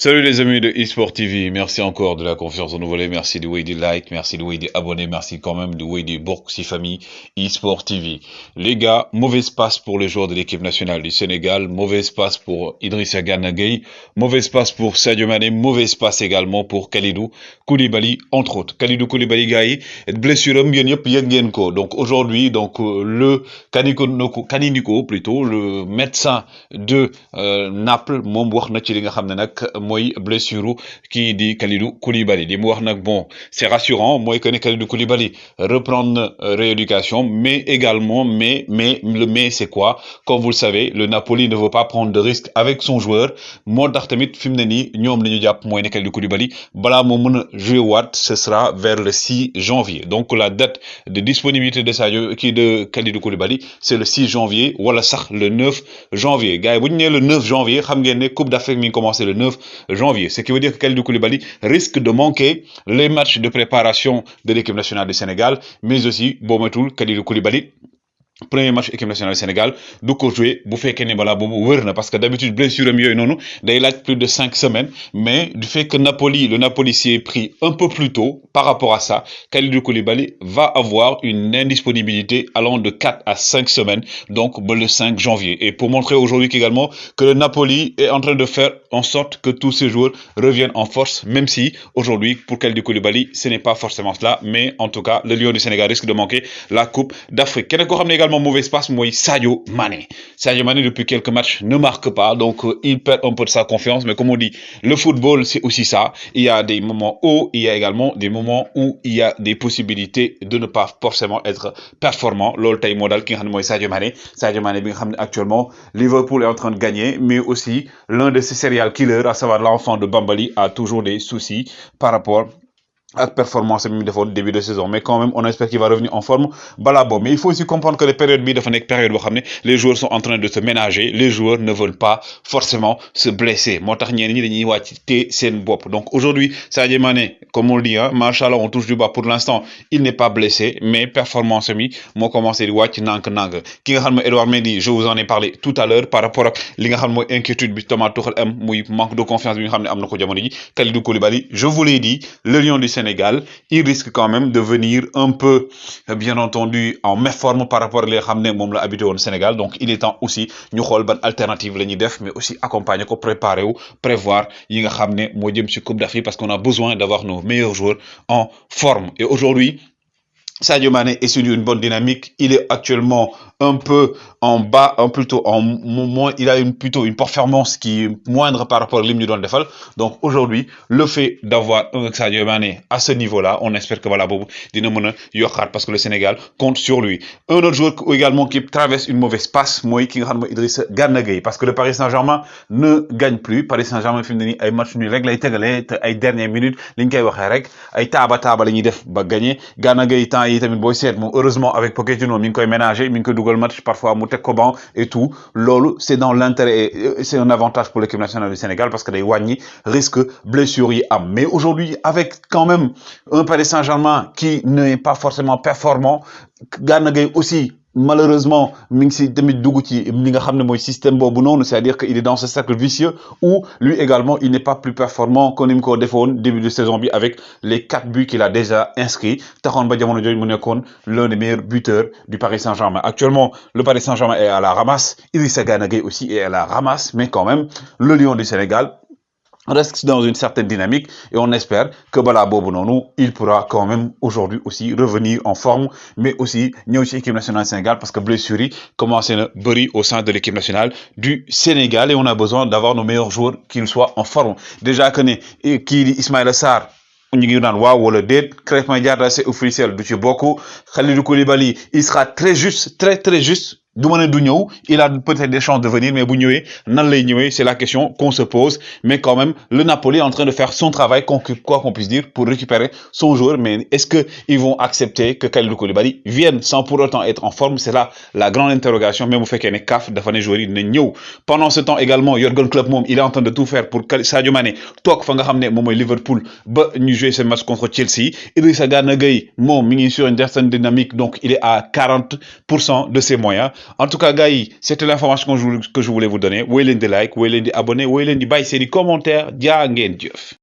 Salut les amis de eSport TV, merci encore de la confiance renouvelée, merci de way des likes, merci de way des abonnés, merci quand même de way des Bourg-Si famille eSport TV. Les gars, mauvaise passe pour les joueurs de l'équipe nationale du Sénégal, mauvaise passe pour Idrissa Gana Gueye, mauvaise passe pour Sadio Mané, mauvaise passe également pour Kalidou Koulibaly, entre autres. Kalidou Koulibaly gars yi blessure am yéen yëpp yëg ngeen ko. Donc aujourd'hui, le Kaniko plutôt, le médecin de Naples moom wax na ci li nga xam ne nag mooy blessure kii di Kalidou Koulibaly li mu wax nag bon c'est rassurant mooy que ne Kalidou Koulibaly reprendre rééducation mais également le mais c'est quoi comme vous le savez le Napoli ne veut pas prendre de risque avec son joueur moo tax tamit fi mu ne nii ñoom li ñu jàpp mooy ne Kalidou Koulibaly balaa moo mën a jouer waat ce sera vers le 6 janvier donc la date de disponibilité de Sadio kii de Kalidou Koulibaly c'est le 6 janvier wala sax le 9 janvier gars yi bu ñu nee le 9 janvier xam ngeen ne Coupe d'Afrique mi ngi commencé le 9 janvier ce qui veut dire que Kalidou Koulibaly risque de manquer les matchs de préparation de l'équipe nationale du Sénégal mais aussi boo matul Kalidou Koulibaly premier match équipe nationale du Sénégal du ko jouer bu fekkee ne balaa boobu wër na parce que d'habitude blessure am yooyu noonu day laaj plus de 5 semaines mais du fait que le Napoli s'y est pris un peu plus tôt par rapport à ça Kalidou Koulibaly va avoir une indisponibilité allant de 4 à 5 semaines donc le 5 janvier et pour montrer aujourd'hui également que le Napoli est en train de faire en sorte que tous ces joueurs reviennent en force même si aujourd'hui pour Kalidou Koulibaly ce n'est pas forcément cela mais en tout cas le Lion du Sénégal risque de manquer la Coupe d'Afrique keneen koo xam ne également mauvais passe moi Sadio Mané depuis quelques matchs ne marque pas donc il perd un peu de sa confiance mais comme on dit le football c'est aussi ça il y a des moments hauts il y a également des moments où il y a des possibilités de ne pas forcément être performant loolu tey moo dal ki nga xam ne mooy Sadio Mané bi nga xam ne actuellement Liverpool est en train de gagner mais aussi l'un de ses serial killers à savoir l'enfant de Bambali a toujours des soucis par rapport à performance mi defoon début de saison mais quand même on espère qu'il va revenir en forme balaa boobu mais il faut aussi comprendre que les périodes bii dafa nekk période boo xam ne les joueurs sont en train de se ménager les joueurs ne veulent pas forcément se blesser moo tax ñenn ñi dañuy wàcc te seen bopp donc aujourd'hui Sadio Mané comme on le dit machallah on touche du bas pour l'instant il n'est pas blessé mais performance mi moo commencé di wàcc nànk-nànk ki nga xam ne Edouard Mendy je vous en ai parlé tout à l'heure par rapport ak li nga xam mooy inquiétude bi Thomas Tuchel am muy manque de confiance bi nga xam ne am na ko jamono ji Kalidou Koulibaly je vous l'ai dit le Lion du Sénégal, il risque quand même de venir un peu, bien entendu, en méforme par rapport à les ramener mom la habité au Sénégal. Donc, il est temps aussi, nous avons une alternative, mais aussi accompagner, préparer ou prévoir, y ramener, moi, Coupe d'Afrique parce qu'on a besoin d'avoir nos meilleurs joueurs en forme. Et aujourd'hui, Sadio Mané est sur une bonne dynamique. Il est actuellement un peu en bas, plutôt en moins. Il a plutôt une performance qui est moindre par rapport à l'hymne du Don Defal. Donc aujourd'hui, le fait d'avoir un Sadio Mané à ce niveau-là, on espère que voilà, Bobo Dinamona Yokhar parce que le Sénégal compte sur lui. Un autre joueur également qui traverse une mauvaise passe, moi qui Idrissa Gana Gueye parce que le Paris Saint-Germain ne gagne plus. Paris Saint-Germain fi mu ne nii ay match nul rek lay tegale te ay dernière minute liñ koy waxee rek ay taaba la ñuy def ba gagner Gana Gueye temps yi tamit boy seet moom heureusement avec Pochettino mi ngi koy ménager mi ngi koy dugal match parfois mu teg ko banc et tout loolu c'est dans l'intérêt c'est un avantage pour l'équipe nationale du Sénégal parce que day wàññi risque blessure yi am mais aujourd'hui avec quand même un Paris Saint-Germain qui n'est pas forcément performant Gana Gueye aussi malheureusement mi ngi si tamit dugg ci li nga xam ne mooy système boobu noonu c'est-à-dire que il est dans ce cercle vicieux où lui également il n'est pas plus performant que ni mu ko defoon début de saison bi avec les 4 buts qu'il a déjà inscrits taxoon ba jamono jooju mu nekkoon l'un des meilleurs buteurs du Paris Saint-Germain actuellement le Paris Saint-Germain est à la ramasse Idrissa Gana Gueye aussi est à la ramasse mais quand même le Lion du Sénégal reste dans une certaine dynamique et on espère que Bala Bobononou, il pourra quand même aujourd'hui aussi revenir en forme, mais aussi ñëw ci équipe nationale du Sénégal parce que blessure yi commencé na bëri au sein de l'équipe nationale du Sénégal et on a besoin d'avoir nos meilleurs joueurs qu'ils soient en forme. Déjà que ne kii di Ismaïla Sarr ñu ngi naan waaw wala déet Krépin Diatta c'est officiel du ci bokk Kalidou Koulibaly il sera très juste très juste du mën a du ñëw il a peut-être des chances de venir mais bu ñëwee nan lay ñëwee c'est la question qu'on se pose mais quand même le Napoli est en train de faire son travail quoi qu'on puisse dire pour récupérer son joueur mais est-ce que ils vont accepter que Kalidou Koulibaly vienne sans pour autant être en forme c'est là la grande interrogation même bu fekkee ne CAF dafa ne joueur yi dina ñëw pendant ce temps également Jürgen Klopp moom il est en train de tout faire pour Sadio Mané toog fa nga xam ne moom mooy Liverpool ba ñu jouer ce match contre Chelsea Idrissa Gana Gueye moom mi ngi sur une certaine dynamique donc il est à 40% de ses moyens En tout cas gars yi c'était l'information que je voulais vous donner woy leen di like woy leen di abonné woy leen di bàyyi seeni commentaire jaa ngeen jëf.